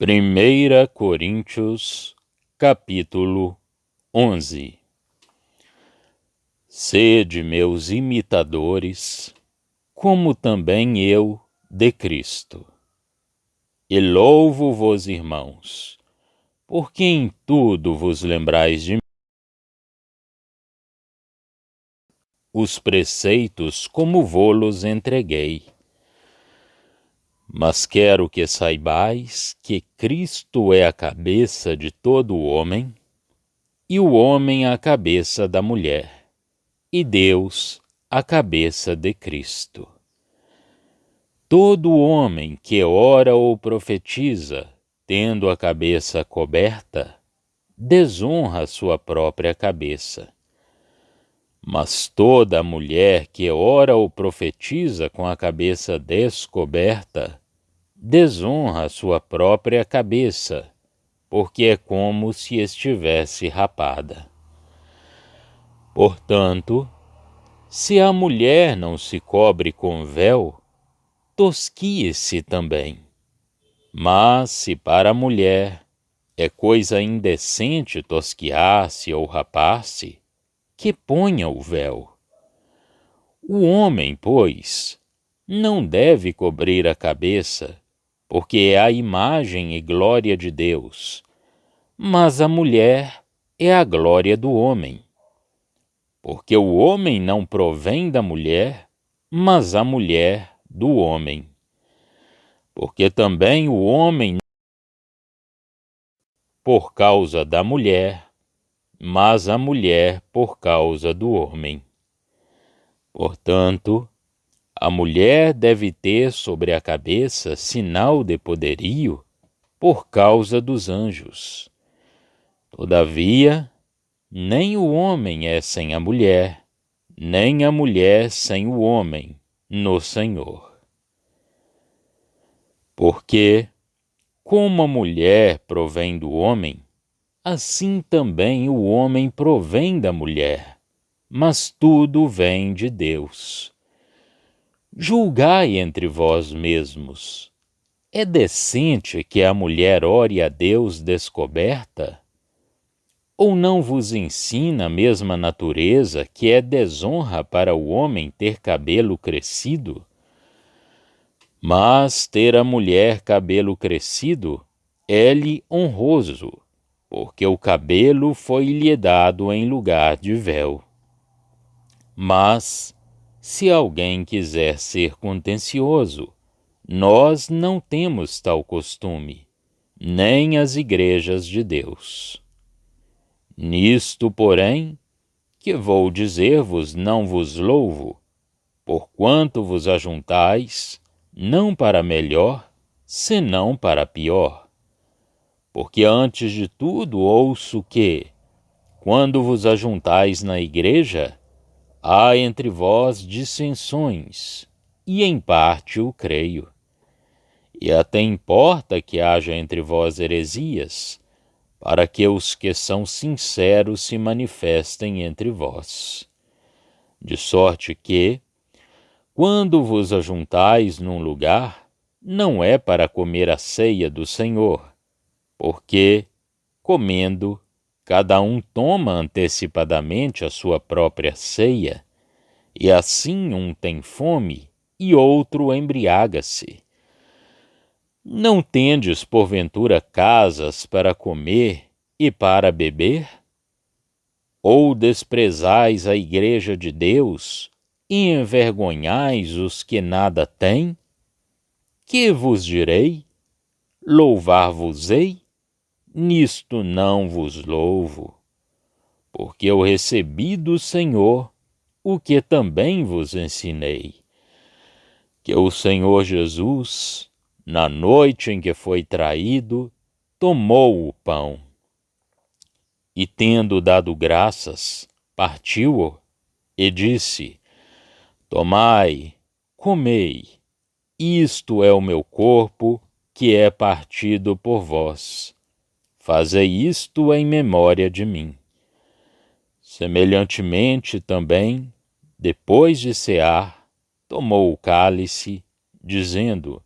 1 Coríntios, capítulo 11. Sede meus imitadores, como também eu de Cristo. E louvo-vos, irmãos, porque em tudo vos lembrais de mim. Os preceitos como vô-los entreguei. Mas quero que saibais que Cristo é a cabeça de todo o homem, e o homem a cabeça da mulher, e Deus a cabeça de Cristo. Todo homem que ora ou profetiza, tendo a cabeça coberta, desonra sua própria cabeça. Mas toda mulher que ora ou profetiza com a cabeça descoberta, desonra sua própria cabeça, porque é como se estivesse rapada. Portanto, se a mulher não se cobre com véu, tosquie-se também. Mas se para a mulher é coisa indecente tosquiar-se ou rapar-se, que ponha o véu. O homem, pois, não deve cobrir a cabeça, porque é a imagem e glória de Deus, mas a mulher é a glória do homem. Porque o homem não provém da mulher, mas a mulher do homem. Porque também o homem por causa da mulher, mas a mulher por causa do homem. Portanto, a mulher deve ter sobre a cabeça sinal de poderio por causa dos anjos. Todavia, nem o homem é sem a mulher, nem a mulher sem o homem, no Senhor. Porque, como a mulher provém do homem, assim também o homem provém da mulher, mas tudo vem de Deus. Julgai entre vós mesmos. É decente que a mulher ore a Deus descoberta? Ou não vos ensina a mesma natureza que é desonra para o homem ter cabelo crescido? Mas ter a mulher cabelo crescido é-lhe honroso, porque o cabelo foi-lhe dado em lugar de véu. Mas, se alguém quiser ser contencioso, nós não temos tal costume, nem as igrejas de Deus. Nisto, porém, que vou dizer-vos, não vos louvo, porquanto vos ajuntais, não para melhor, senão para pior. Porque antes de tudo ouço que, quando vos ajuntais na igreja, há entre vós dissensões, e em parte o creio. E até importa que haja entre vós heresias, para que os que são sinceros se manifestem entre vós. De sorte que, quando vos ajuntais num lugar, não é para comer a ceia do Senhor, porque, comendo, cada um toma antecipadamente a sua própria ceia, e assim um tem fome e outro embriaga-se. Não tendes, porventura, casas para comer e para beber? Ou desprezais a igreja de Deus e envergonhais os que nada têm? Que vos direi? Louvar-vos-ei? Nisto não vos louvo, porque eu recebi do Senhor o que também vos ensinei, que o Senhor Jesus, na noite em que foi traído, tomou o pão e, tendo dado graças, partiu-o e disse: Tomai, comei, isto é o meu corpo, que é partido por vós. Fazei isto em memória de mim. Semelhantemente também, depois de cear, tomou o cálice, dizendo: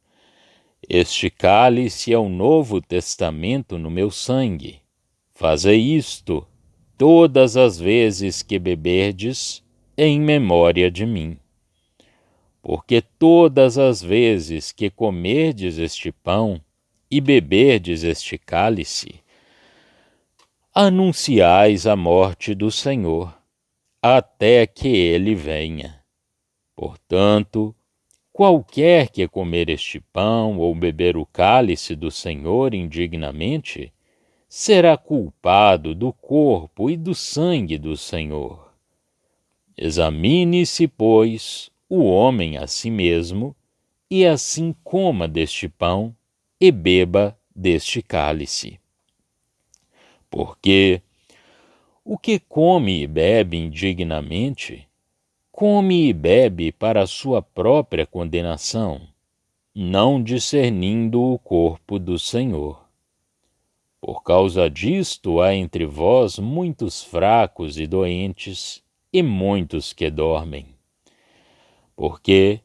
Este cálice é o novo testamento no meu sangue. Fazei isto todas as vezes que beberdes, em memória de mim. Porque todas as vezes que comerdes este pão e beberdes este cálice, anunciais a morte do Senhor, até que ele venha. Portanto, qualquer que comer este pão ou beber o cálice do Senhor indignamente, será culpado do corpo e do sangue do Senhor. Examine-se, pois, o homem a si mesmo, e assim coma deste pão e beba deste cálice. Porque o que come e bebe indignamente, come e bebe para a sua própria condenação, não discernindo o corpo do Senhor. Por causa disto há entre vós muitos fracos e doentes, e muitos que dormem. Porque,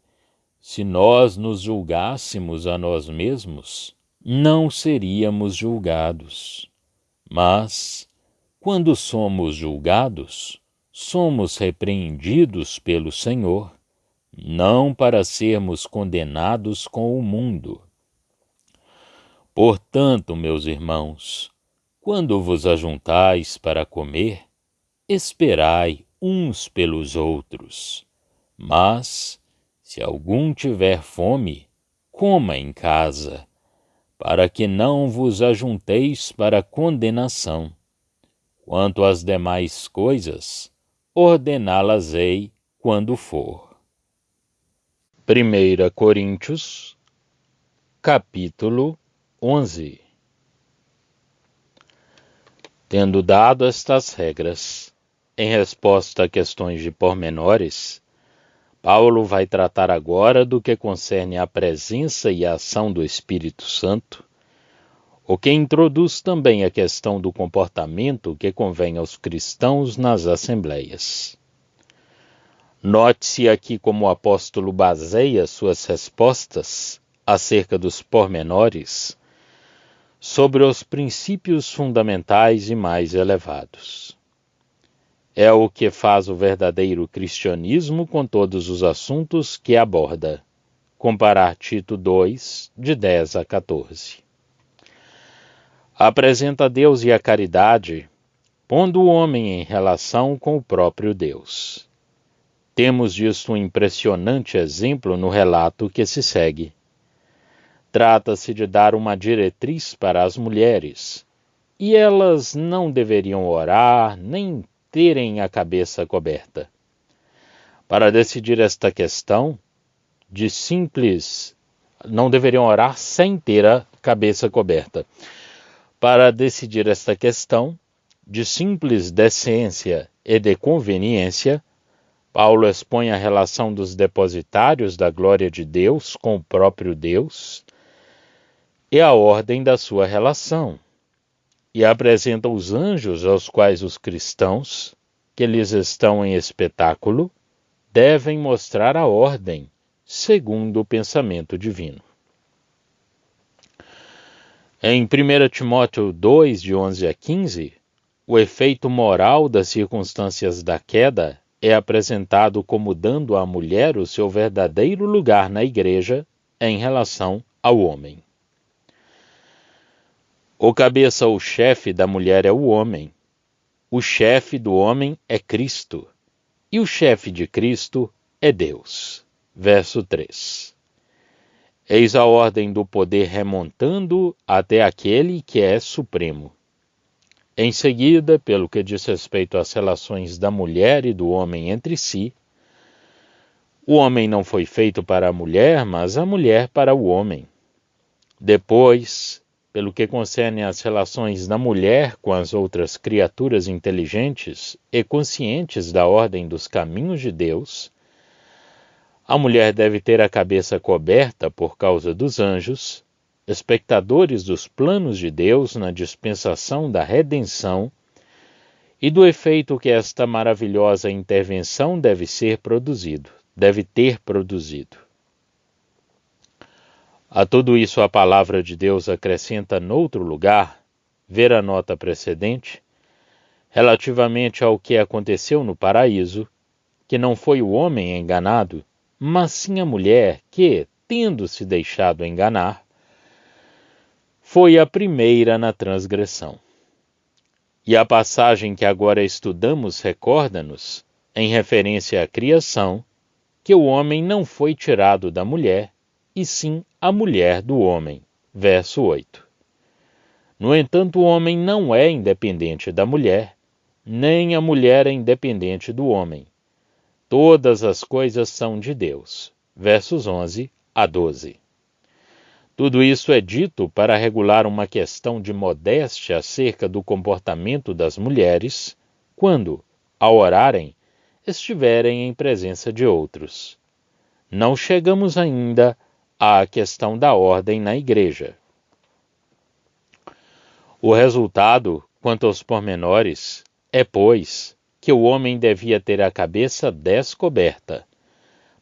se nós nos julgássemos a nós mesmos, não seríamos julgados. Mas, quando somos julgados, somos repreendidos pelo Senhor, não para sermos condenados com o mundo. Portanto, meus irmãos, quando vos ajuntais para comer, esperai uns pelos outros. Mas, se algum tiver fome, coma em casa, para que não vos ajunteis para condenação. Quanto às demais coisas, ordená-las-ei quando for. 1 Coríntios, capítulo 11. Tendo dado estas regras, em resposta a questões de pormenores, Paulo vai tratar agora do que concerne à presença e à ação do Espírito Santo, o que introduz também a questão do comportamento que convém aos cristãos nas assembleias. Note-se aqui como o apóstolo baseia suas respostas acerca dos pormenores sobre os princípios fundamentais e mais elevados. É o que faz o verdadeiro cristianismo com todos os assuntos que aborda. Comparar Tito 2, de 10 a 14. Apresenta Deus e a caridade, pondo o homem em relação com o próprio Deus. Temos disto um impressionante exemplo no relato que se segue. Trata-se de dar uma diretriz para as mulheres, e elas não deveriam orar nem terem a cabeça coberta. Para decidir esta questão, não deveriam orar sem ter a cabeça coberta. Para decidir esta questão, de simples decência e de conveniência, Paulo expõe a relação dos depositários da glória de Deus com o próprio Deus e a ordem da sua relação, e apresenta os anjos aos quais os cristãos, que lhes estão em espetáculo, devem mostrar a ordem, segundo o pensamento divino. Em 1 Timóteo 2, de 11 a 15, o efeito moral das circunstâncias da queda é apresentado como dando à mulher o seu verdadeiro lugar na igreja em relação ao homem. O cabeça ou chefe da mulher é o homem. O chefe do homem é Cristo. E o chefe de Cristo é Deus. Verso 3. Eis a ordem do poder remontando até aquele que é supremo. Em seguida, pelo que diz respeito às relações da mulher e do homem entre si, o homem não foi feito para a mulher, mas a mulher para o homem. Depois, pelo que concerne às relações da mulher com as outras criaturas inteligentes e conscientes da ordem dos caminhos de Deus, a mulher deve ter a cabeça coberta por causa dos anjos, espectadores dos planos de Deus na dispensação da redenção e do efeito que esta maravilhosa intervenção deve ter produzido. A tudo isso a palavra de Deus acrescenta noutro lugar, ver a nota precedente, relativamente ao que aconteceu no paraíso, que não foi o homem enganado, mas sim a mulher que, tendo se deixado enganar, foi a primeira na transgressão. E a passagem que agora estudamos recorda-nos, em referência à criação, que o homem não foi tirado da mulher, e sim a mulher do homem. Verso 8. No entanto, o homem não é independente da mulher, nem a mulher é independente do homem. Todas as coisas são de Deus. Versos 11 a 12. Tudo isso é dito para regular uma questão de modéstia acerca do comportamento das mulheres, quando, ao orarem, estiverem em presença de outros. Não chegamos ainda à questão da ordem na igreja. O resultado, quanto aos pormenores, é, pois, que o homem devia ter a cabeça descoberta,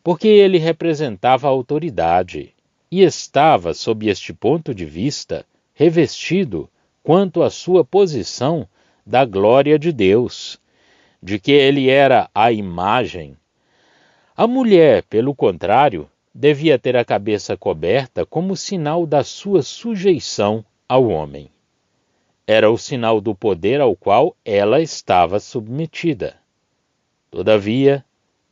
porque ele representava a autoridade e estava, sob este ponto de vista, revestido, quanto à sua posição, da glória de Deus, de que ele era a imagem. A mulher, pelo contrário, devia ter a cabeça coberta como sinal da sua sujeição ao homem. Era o sinal do poder ao qual ela estava submetida. Todavia,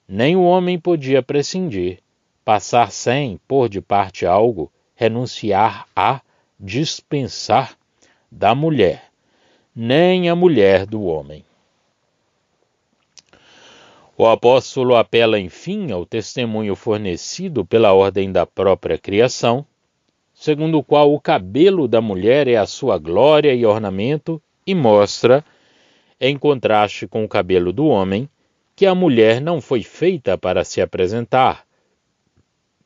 nem o homem podia prescindir, passar sem pôr de parte algo, renunciar a, dispensar da mulher, nem a mulher do homem. O apóstolo apela, enfim, ao testemunho fornecido pela ordem da própria criação, segundo o qual o cabelo da mulher é a sua glória e ornamento, e mostra, em contraste com o cabelo do homem, que a mulher não foi feita para se apresentar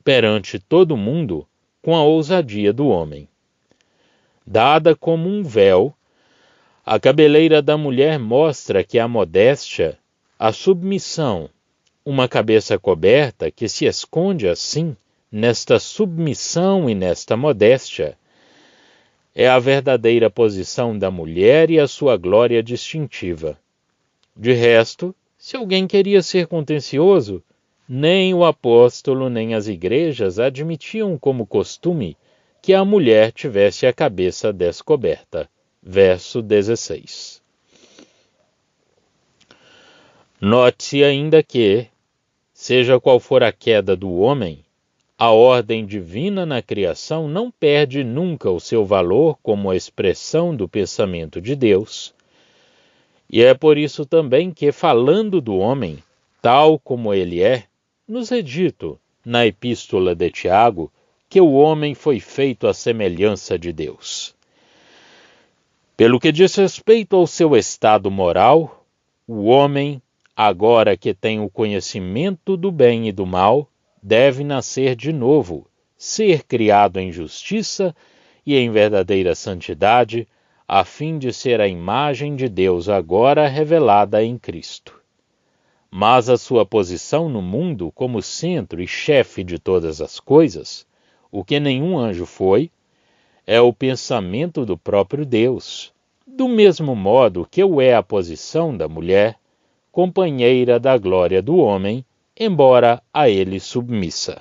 perante todo mundo com a ousadia do homem. Dada como um véu, a cabeleira da mulher mostra que a modéstia, a submissão, uma cabeça coberta que se esconde assim, nesta submissão e nesta modéstia, é a verdadeira posição da mulher e a sua glória distintiva. De resto, se alguém queria ser contencioso, nem o apóstolo nem as igrejas admitiam como costume que a mulher tivesse a cabeça descoberta. Verso 16. Note-se ainda que, seja qual for a queda do homem, a ordem divina na criação não perde nunca o seu valor como a expressão do pensamento de Deus, e é por isso também que, falando do homem, tal como ele é, nos é dito, na epístola de Tiago, que o homem foi feito à semelhança de Deus. Pelo que diz respeito ao seu estado moral, o homem, agora que tem o conhecimento do bem e do mal, deve nascer de novo, ser criado em justiça e em verdadeira santidade, a fim de ser a imagem de Deus agora revelada em Cristo. Mas a sua posição no mundo como centro e chefe de todas as coisas, o que nenhum anjo foi, é o pensamento do próprio Deus, do mesmo modo que o é a posição da mulher, companheira da glória do homem, embora a ele submissa.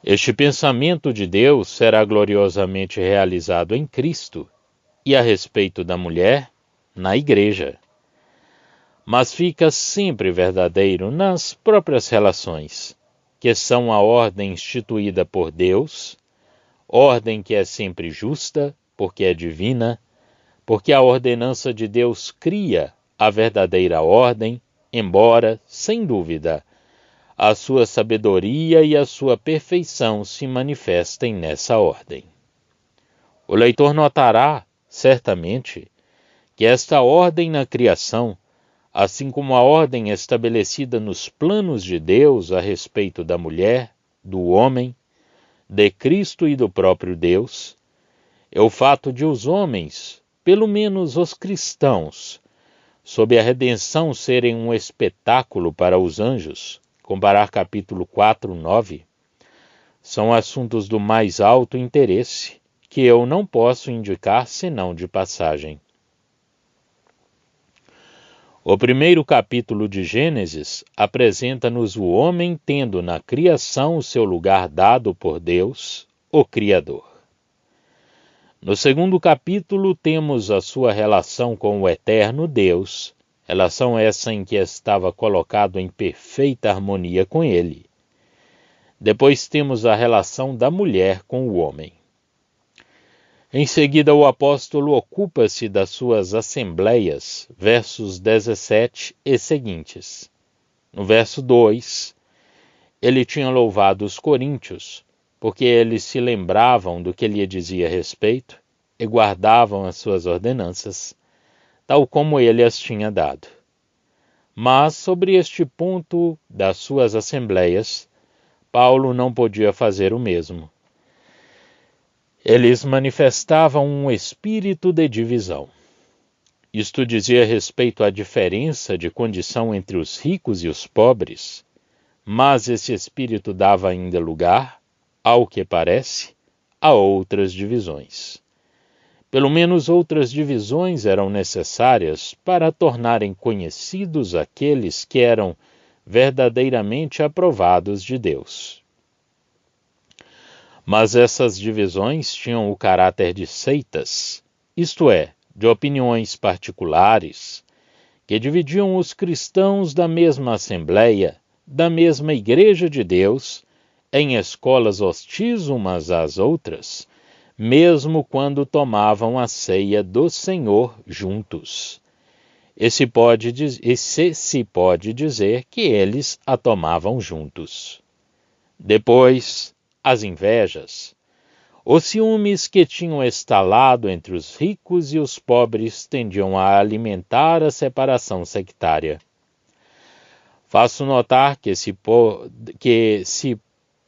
Este pensamento de Deus será gloriosamente realizado em Cristo e a respeito da mulher, na Igreja. Mas fica sempre verdadeiro nas próprias relações, que são a ordem instituída por Deus, ordem que é sempre justa, porque é divina, porque a ordenança de Deus cria a verdadeira ordem, embora, sem dúvida, a sua sabedoria e a sua perfeição se manifestem nessa ordem. O leitor notará, certamente, que esta ordem na criação, assim como a ordem estabelecida nos planos de Deus a respeito da mulher, do homem, de Cristo e do próprio Deus, é o fato de os homens, pelo menos os cristãos, sob a redenção serem um espetáculo para os anjos, comparar capítulo 4, 9, são assuntos do mais alto interesse, que eu não posso indicar senão de passagem. O primeiro capítulo de Gênesis apresenta-nos o homem tendo na criação o seu lugar dado por Deus, o Criador. No segundo capítulo temos a sua relação com o eterno Deus, relação essa em que estava colocado em perfeita harmonia com ele. Depois temos a relação da mulher com o homem. Em seguida, o apóstolo ocupa-se das suas assembleias, versos 17 e seguintes. No verso 2, ele tinha louvado os coríntios, porque eles se lembravam do que lhe dizia a respeito e guardavam as suas ordenanças, tal como ele as tinha dado. Mas, sobre este ponto das suas assembleias, Paulo não podia fazer o mesmo. Eles manifestavam um espírito de divisão. Isto dizia respeito à diferença de condição entre os ricos e os pobres, mas esse espírito dava ainda lugar, ao que parece, a outras divisões. Pelo menos outras divisões eram necessárias para tornarem conhecidos aqueles que eram verdadeiramente aprovados de Deus. Mas essas divisões tinham o caráter de seitas, isto é, de opiniões particulares, que dividiam os cristãos da mesma assembleia, da mesma igreja de Deus, em escolas hostis umas às outras, mesmo quando tomavam a ceia do Senhor juntos. E se pode dizer que eles a tomavam juntos. Depois, as invejas. Os ciúmes que tinham estalado entre os ricos e os pobres tendiam a alimentar a separação sectária. Faço notar que se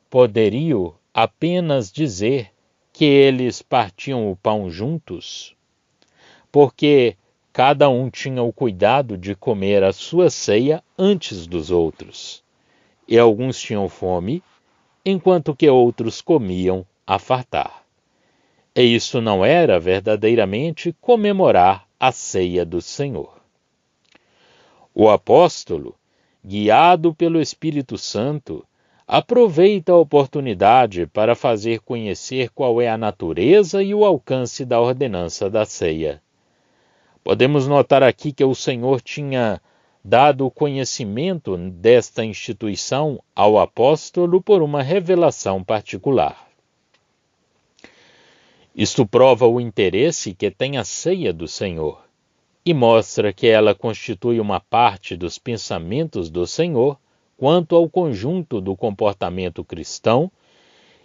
poderia apenas dizer que eles partiam o pão juntos, porque cada um tinha o cuidado de comer a sua ceia antes dos outros, e alguns tinham fome, enquanto que outros comiam a fartar. E isso não era verdadeiramente comemorar a ceia do Senhor. O apóstolo, guiado pelo Espírito Santo, aproveita a oportunidade para fazer conhecer qual é a natureza e o alcance da ordenança da ceia. Podemos notar aqui que o Senhor tinha dado o conhecimento desta instituição ao apóstolo por uma revelação particular. Isto prova o interesse que tem a ceia do Senhor e mostra que ela constitui uma parte dos pensamentos do Senhor quanto ao conjunto do comportamento cristão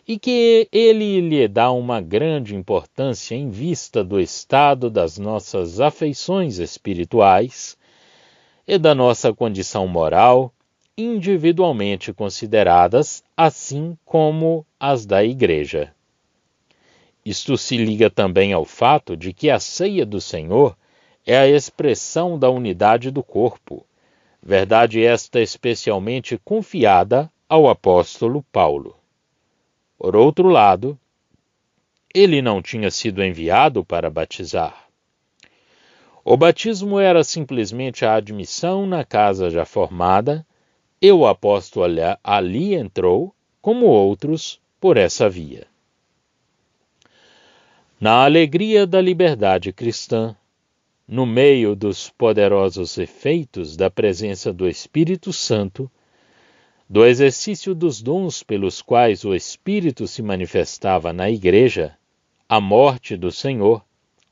e que ele lhe dá uma grande importância em vista do estado das nossas afeições espirituais e da nossa condição moral, individualmente consideradas, assim como as da Igreja. Isto se liga também ao fato de que a ceia do Senhor é a expressão da unidade do corpo, verdade esta especialmente confiada ao apóstolo Paulo. Por outro lado, ele não tinha sido enviado para batizar. O batismo era simplesmente a admissão na casa já formada, e o apóstolo ali entrou, como outros, por essa via. Na alegria da liberdade cristã, no meio dos poderosos efeitos da presença do Espírito Santo, do exercício dos dons pelos quais o Espírito se manifestava na Igreja, a morte do Senhor,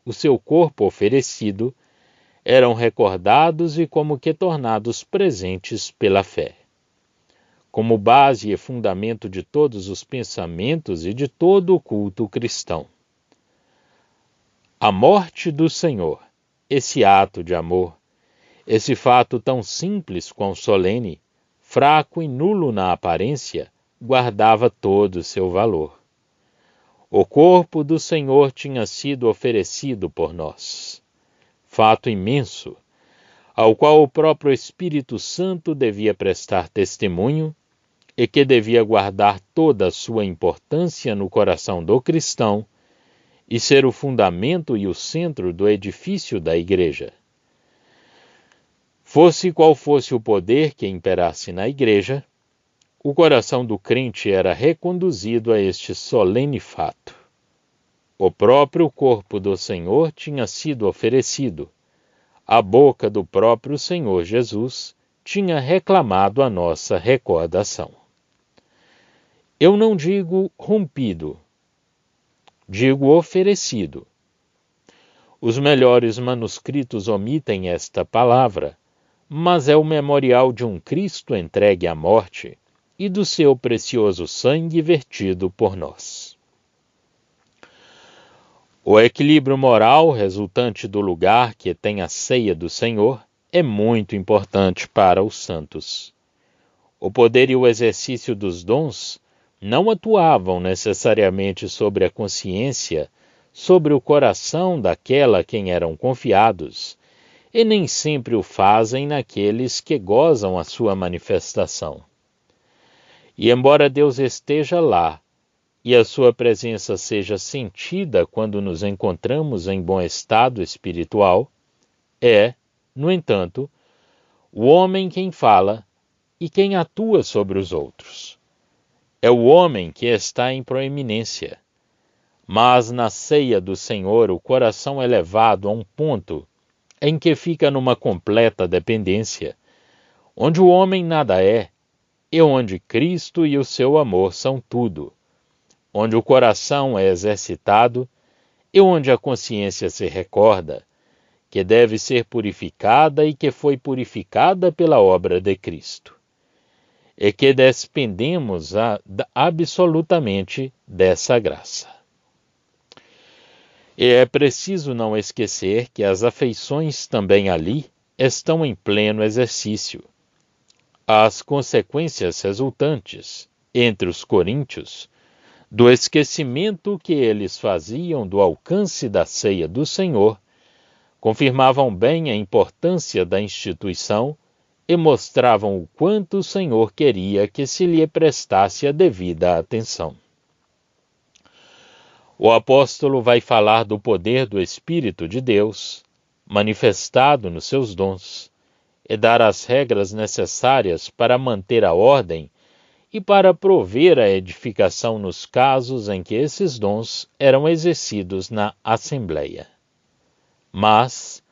o seu corpo oferecido, eram recordados e como que tornados presentes pela fé. Como base e fundamento de todos os pensamentos e de todo o culto cristão. A morte do Senhor, esse ato de amor, esse fato tão simples quão solene, fraco e nulo na aparência, guardava todo o seu valor. O corpo do Senhor tinha sido oferecido por nós. Fato imenso, ao qual o próprio Espírito Santo devia prestar testemunho, e que devia guardar toda a sua importância no coração do cristão e ser o fundamento e o centro do edifício da Igreja. Fosse qual fosse o poder que imperasse na Igreja, o coração do crente era reconduzido a este solene fato. O próprio corpo do Senhor tinha sido oferecido. A boca do próprio Senhor Jesus tinha reclamado a nossa recordação. Eu não digo rompido, digo oferecido. Os melhores manuscritos omitem esta palavra, mas é o memorial de um Cristo entregue à morte e do seu precioso sangue vertido por nós. O equilíbrio moral resultante do lugar que tem a ceia do Senhor é muito importante para os santos. O poder e o exercício dos dons não atuavam necessariamente sobre a consciência, sobre o coração daquela a quem eram confiados, e nem sempre o fazem naqueles que gozam a sua manifestação. E embora Deus esteja lá, e a sua presença seja sentida quando nos encontramos em bom estado espiritual, é, no entanto, o homem quem fala e quem atua sobre os outros. É o homem que está em proeminência. Mas na ceia do Senhor o coração é levado a um ponto em que fica numa completa dependência, onde o homem nada é, e onde Cristo e o seu amor são tudo, onde o coração é exercitado e onde a consciência se recorda que deve ser purificada e que foi purificada pela obra de Cristo, e que dependemos absolutamente dessa graça. E é preciso não esquecer que as afeições também ali estão em pleno exercício. As consequências resultantes, entre os coríntios, do esquecimento que eles faziam do alcance da ceia do Senhor, confirmavam bem a importância da instituição e mostravam o quanto o Senhor queria que se lhe prestasse a devida atenção. O apóstolo vai falar do poder do Espírito de Deus, manifestado nos seus dons, e dar as regras necessárias para manter a ordem e para prover a edificação nos casos em que esses dons eram exercidos na Assembleia. Mas,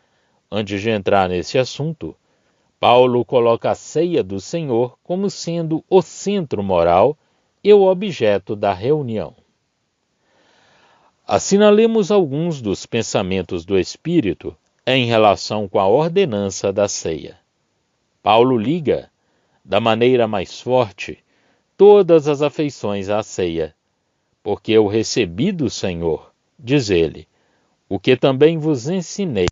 antes de entrar nesse assunto, Paulo coloca a ceia do Senhor como sendo o centro moral e o objeto da reunião. Assinalemos alguns dos pensamentos do Espírito em relação com a ordenança da ceia. Paulo liga, da maneira mais forte, todas as afeições à ceia, porque eu recebi do Senhor, diz ele, o que também vos ensinei.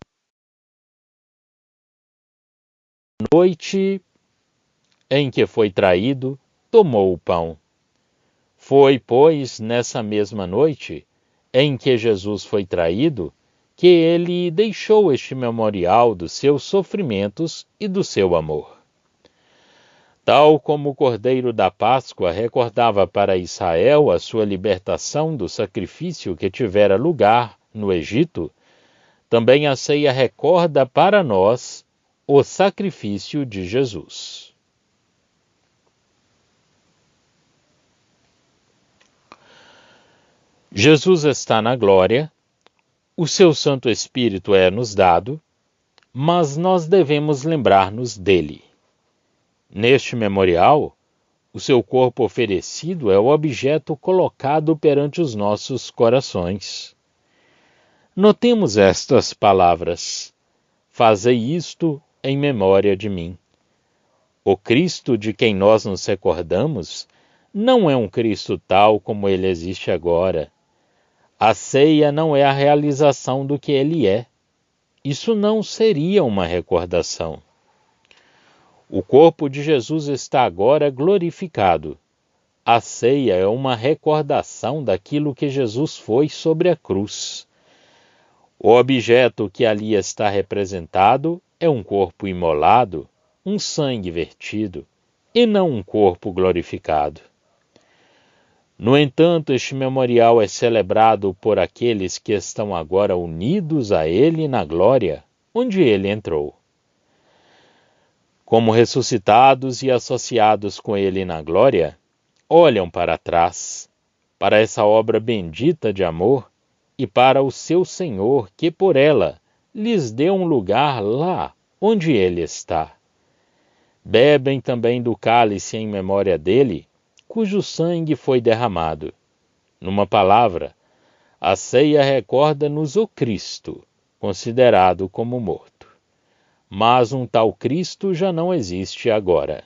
Noite em que foi traído, tomou o pão. Foi, pois, nessa mesma noite em que Jesus foi traído, que ele deixou este memorial dos seus sofrimentos e do seu amor. Tal como o Cordeiro da Páscoa recordava para Israel a sua libertação do sacrifício que tivera lugar no Egito, também a ceia recorda para nós o sacrifício de Jesus. Jesus está na glória, o seu Santo Espírito é-nos dado, mas nós devemos lembrar-nos dele. Neste memorial, o seu corpo oferecido é o objeto colocado perante os nossos corações. Notemos estas palavras: fazei isto em memória de mim. O Cristo de quem nós nos recordamos não é um Cristo tal como ele existe agora. A ceia não é a realização do que ele é. Isso não seria uma recordação. O corpo de Jesus está agora glorificado. A ceia é uma recordação daquilo que Jesus foi sobre a cruz. O objeto que ali está representado é um corpo imolado, um sangue vertido. e não um corpo glorificado. No entanto, este memorial é celebrado por aqueles que estão agora unidos a Ele na glória, onde Ele entrou. Como ressuscitados e associados com Ele na glória, olham para trás, para essa obra bendita de amor e para o seu Senhor, que por ela lhes deu um lugar lá onde Ele está. Bebem também do cálice em memória dele, cujo sangue foi derramado. Numa palavra, a ceia recorda-nos o Cristo, considerado como morto. Mas um tal Cristo já não existe agora.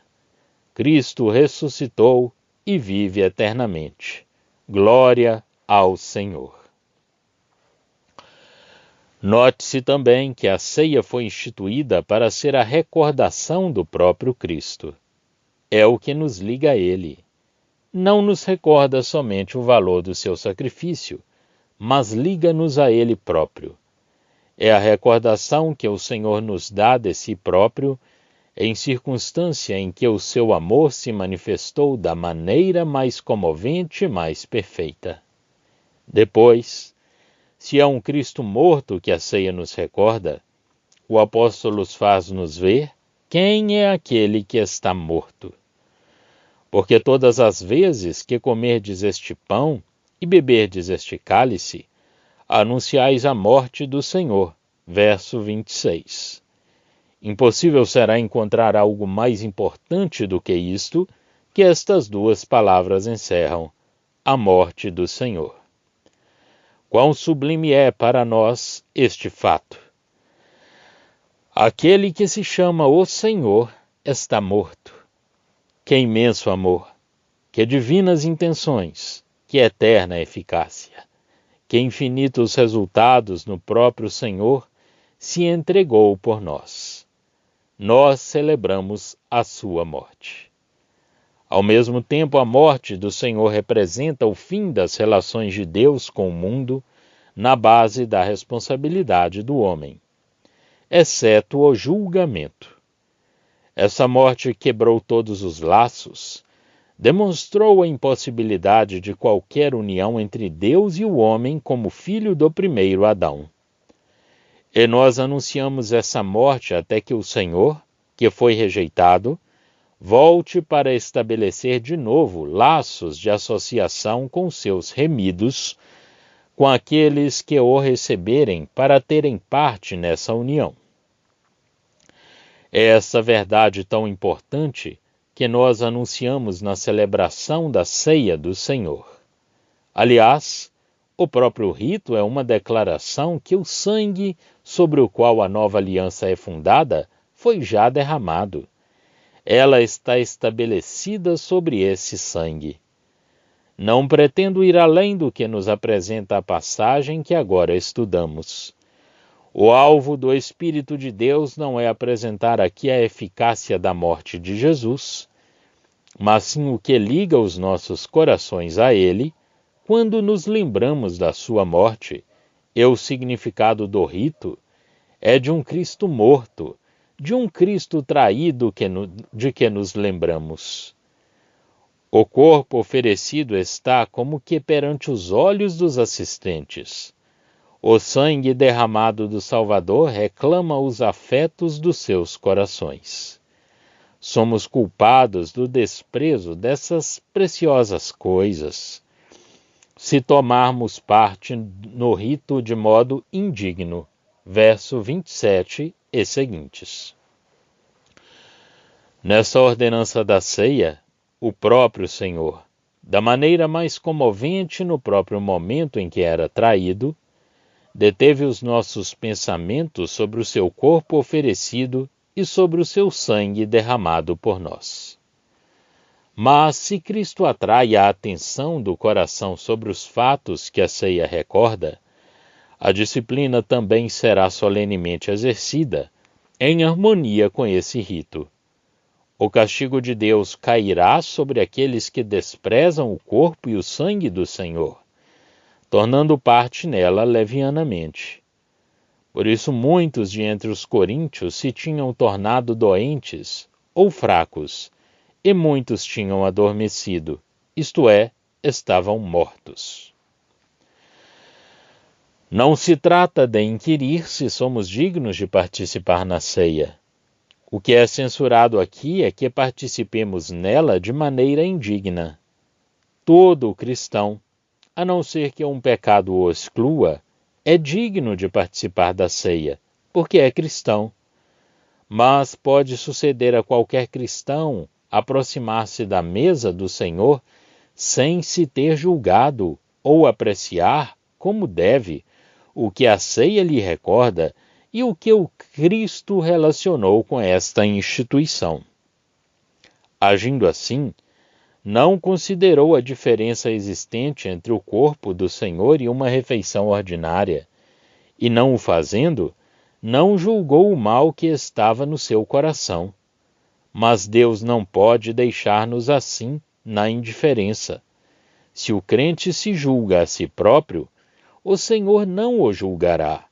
Cristo ressuscitou e vive eternamente. Glória ao Senhor. Note-se também que a ceia foi instituída para ser a recordação do próprio Cristo. É o que nos liga a Ele. Não nos recorda somente o valor do seu sacrifício, mas liga-nos a Ele próprio. É a recordação que o Senhor nos dá de si próprio, em circunstância em que o seu amor se manifestou da maneira mais comovente e mais perfeita. Depois, se é um Cristo morto que a ceia nos recorda, o apóstolo faz-nos ver quem é aquele que está morto. Porque todas as vezes que comerdes este pão e beberdes este cálice, anunciais a morte do Senhor. Verso 26. Impossível será encontrar algo mais importante do que isto, que estas duas palavras encerram: a morte do Senhor. Quão sublime é para nós este fato! Aquele que se chama o Senhor está morto. Que imenso amor! Que divinas intenções! Que eterna eficácia! Que infinitos resultados no próprio Senhor se entregou por nós. Nós celebramos a sua morte. Ao mesmo tempo, a morte do Senhor representa o fim das relações de Deus com o mundo na base da responsabilidade do homem, exceto o julgamento. Essa morte quebrou todos os laços, demonstrou a impossibilidade de qualquer união entre Deus e o homem como filho do primeiro Adão. E nós anunciamos essa morte até que o Senhor, que foi rejeitado, volte para estabelecer de novo laços de associação com seus remidos, com aqueles que o receberem para terem parte nessa união. É essa verdade tão importante que nós anunciamos na celebração da ceia do Senhor. Aliás, o próprio rito é uma declaração que o sangue sobre o qual a nova aliança é fundada foi já derramado. Ela está estabelecida sobre esse sangue. Não pretendo ir além do que nos apresenta a passagem que agora estudamos. O alvo do Espírito de Deus não é apresentar aqui a eficácia da morte de Jesus, mas sim o que liga os nossos corações a Ele quando nos lembramos da sua morte, e o significado do rito é de um Cristo morto, de um Cristo traído de que nos lembramos. O corpo oferecido está como que perante os olhos dos assistentes. O sangue derramado do Salvador reclama os afetos dos seus corações. Somos culpados do desprezo dessas preciosas coisas, se tomarmos parte no rito de modo indigno. Verso 27 e seguintes. Nessa ordenança da ceia, o próprio Senhor, da maneira mais comovente no próprio momento em que era traído, deteve os nossos pensamentos sobre o seu corpo oferecido e sobre o seu sangue derramado por nós. Mas se Cristo atrai a atenção do coração sobre os fatos que a ceia recorda, a disciplina também será solenemente exercida, em harmonia com esse rito. O castigo de Deus cairá sobre aqueles que desprezam o corpo e o sangue do Senhor, tornando parte nela levianamente. Por isso muitos de entre os coríntios se tinham tornado doentes ou fracos, e muitos tinham adormecido, isto é, estavam mortos. Não se trata de inquirir se somos dignos de participar na ceia. O que é censurado aqui é que participemos nela de maneira indigna. Todo cristão, a não ser que um pecado o exclua, é digno de participar da ceia, porque é cristão. Mas pode suceder a qualquer cristão aproximar-se da mesa do Senhor sem se ter julgado ou apreciar como deve o que a ceia lhe recorda e o que o Cristo relacionou com esta instituição. Agindo assim, não considerou a diferença existente entre o corpo do Senhor e uma refeição ordinária, e não o fazendo, não julgou o mal que estava no seu coração. Mas Deus não pode deixar-nos assim na indiferença. Se o crente se julga a si próprio, o Senhor não o julgará.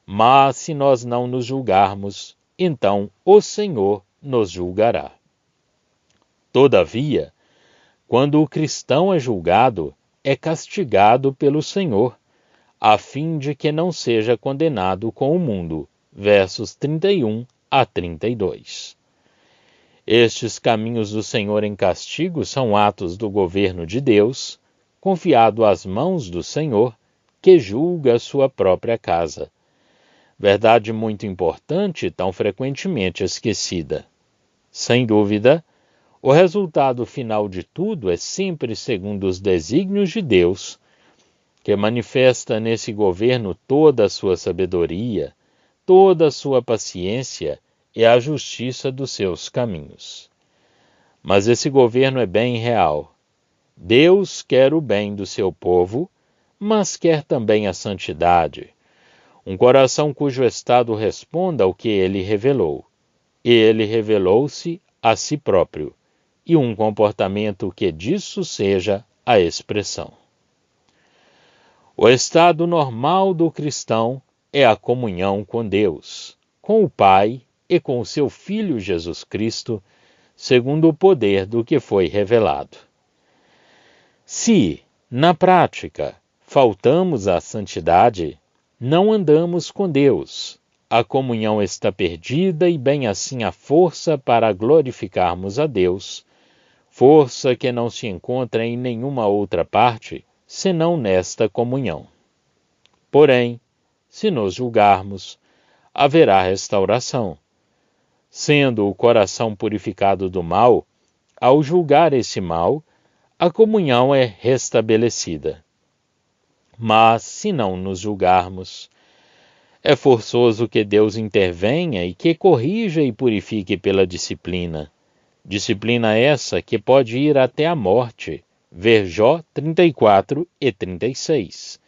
Mas se nós não nos julgarmos, então o Senhor nos julgará. Todavia, quando o cristão é julgado, é castigado pelo Senhor, a fim de que não seja condenado com o mundo. Versos 31 a 32. Estes caminhos do Senhor em castigo são atos do governo de Deus, confiado às mãos do Senhor, que julga a sua própria casa. Verdade muito importante, tão frequentemente esquecida. Sem dúvida, o resultado final de tudo é sempre segundo os desígnios de Deus, que manifesta nesse governo toda a sua sabedoria, toda a sua paciência e a justiça dos seus caminhos. Mas esse governo é bem real. Deus quer o bem do seu povo, mas quer também a santidade, um coração cujo estado responda ao que ele revelou. E ele revelou-se a si próprio, e um comportamento que disso seja a expressão. O estado normal do cristão é a comunhão com Deus, com o Pai e com o seu Filho Jesus Cristo, segundo o poder do que foi revelado. Se, na prática, faltamos à santidade, não andamos com Deus. A comunhão está perdida e bem assim a força para glorificarmos a Deus, força que não se encontra em nenhuma outra parte, senão nesta comunhão. Porém, se nos julgarmos, haverá restauração. Sendo o coração purificado do mal, ao julgar esse mal, a comunhão é restabelecida. Mas, se não nos julgarmos, é forçoso que Deus intervenha e que corrija e purifique pela disciplina. Disciplina essa que pode ir até a morte. Ver Jó 34 e 36.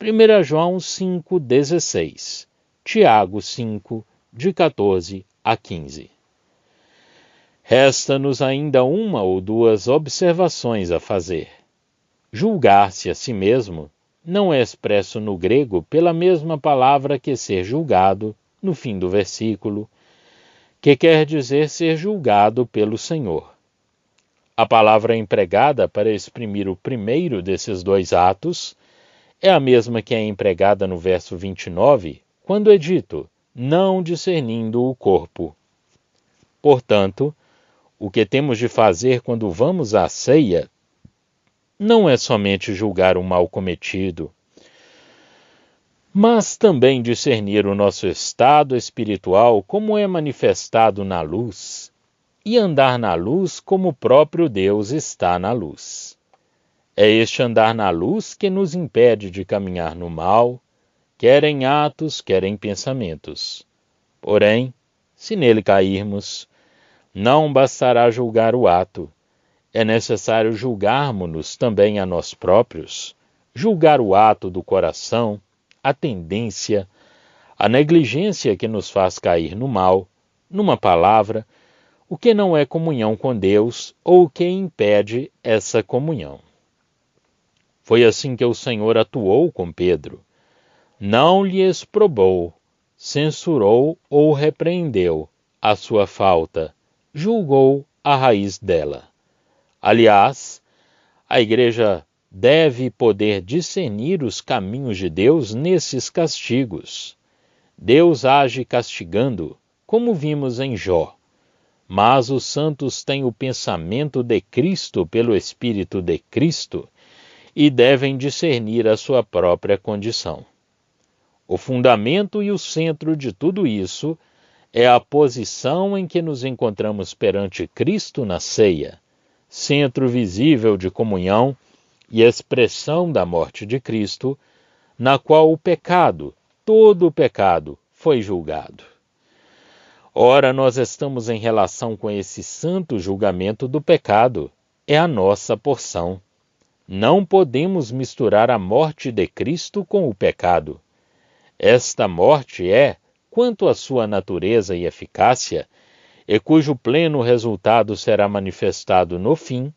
1 João 5,16. Tiago 5, de 14 a 15. Resta-nos ainda uma ou duas observações a fazer. Julgar-se a si mesmo não é expresso no grego pela mesma palavra que ser julgado, no fim do versículo, que quer dizer ser julgado pelo Senhor. A palavra empregada para exprimir o primeiro desses dois atos é a mesma que é empregada no verso 29, quando é dito, não discernindo o corpo. Portanto, o que temos de fazer quando vamos à ceia não é somente julgar o mal cometido, mas também discernir o nosso estado espiritual como é manifestado na luz, e andar na luz como o próprio Deus está na luz. É este andar na luz que nos impede de caminhar no mal, quer em atos, quer em pensamentos. Porém, se nele cairmos, não bastará julgar o ato, é necessário julgarmos-nos também a nós próprios, julgar o ato do coração, a tendência, a negligência que nos faz cair no mal, numa palavra, o que não é comunhão com Deus ou o que impede essa comunhão. Foi assim que o Senhor atuou com Pedro. Não lhe exprobou, censurou ou repreendeu a sua falta, julgou a raiz dela. Aliás, a Igreja deve poder discernir os caminhos de Deus nesses castigos. Deus age castigando, como vimos em Jó. Mas os santos têm o pensamento de Cristo pelo Espírito de Cristo e devem discernir a sua própria condição. O fundamento e o centro de tudo isso é a posição em que nos encontramos perante Cristo na ceia, centro visível de comunhão e expressão da morte de Cristo, na qual o pecado, todo o pecado, foi julgado. Ora, nós estamos em relação com esse santo julgamento do pecado. É a nossa porção. Não podemos misturar a morte de Cristo com o pecado. Esta morte é, quanto à sua natureza e eficácia, e cujo pleno resultado será manifestado no fim,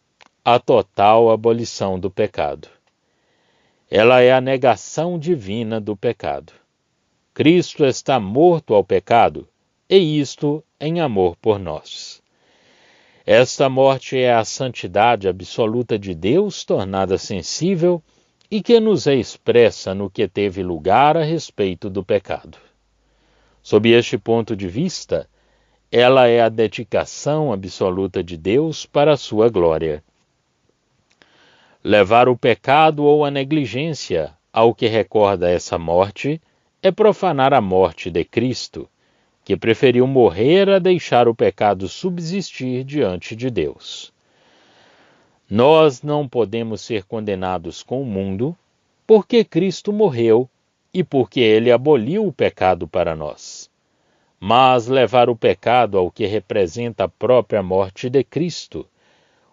a total abolição do pecado. Ela é a negação divina do pecado. Cristo está morto ao pecado, e isto em amor por nós. Esta morte é a santidade absoluta de Deus tornada sensível e que nos é expressa no que teve lugar a respeito do pecado. Sob este ponto de vista, ela é a dedicação absoluta de Deus para a sua glória. Levar o pecado ou a negligência ao que recorda essa morte é profanar a morte de Cristo, que preferiu morrer a deixar o pecado subsistir diante de Deus. Nós não podemos ser condenados com o mundo, porque Cristo morreu e porque ele aboliu o pecado para nós. Mas levar o pecado ao que representa a própria morte de Cristo,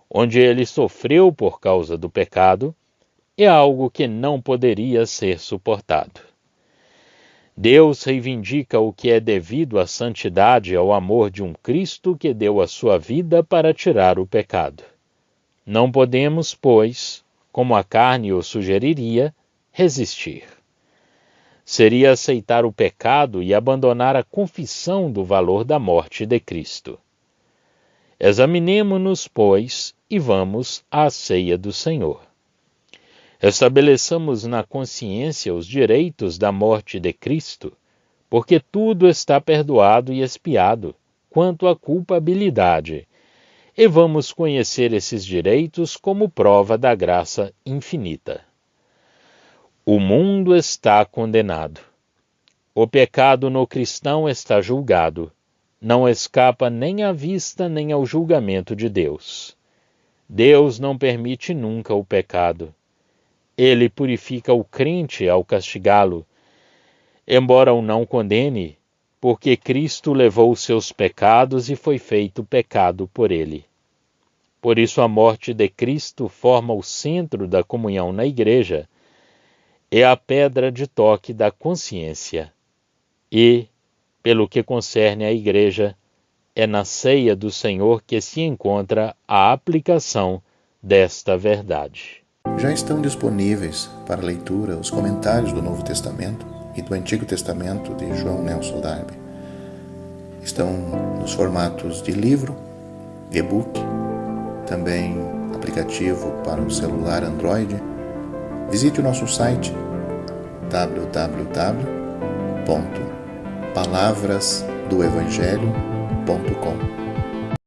onde ele sofreu por causa do pecado, é algo que não poderia ser suportado. Deus reivindica o que é devido à santidade e ao amor de um Cristo que deu a sua vida para tirar o pecado. Não podemos, pois, como a carne o sugeriria, resistir. Seria aceitar o pecado e abandonar a confissão do valor da morte de Cristo. Examinemo-nos, pois, e vamos à ceia do Senhor. Estabeleçamos na consciência os direitos da morte de Cristo, porque tudo está perdoado e expiado quanto à culpabilidade, e vamos conhecer esses direitos como prova da graça infinita. O mundo está condenado. O pecado no cristão está julgado. Não escapa nem à vista nem ao julgamento de Deus. Deus não permite nunca o pecado. Ele purifica o crente ao castigá-lo, embora o não condene, porque Cristo levou os seus pecados e foi feito pecado por ele. Por isso a morte de Cristo forma o centro da comunhão na Igreja, é a pedra de toque da consciência. E, pelo que concerne à Igreja, é na ceia do Senhor que se encontra a aplicação desta verdade. Já estão disponíveis para leitura os comentários do Novo Testamento e do Antigo Testamento de João Nelson Darby. Estão nos formatos de livro, e-book, também aplicativo para o celular Android. Visite o nosso site www.palavrasdoevangelho.com.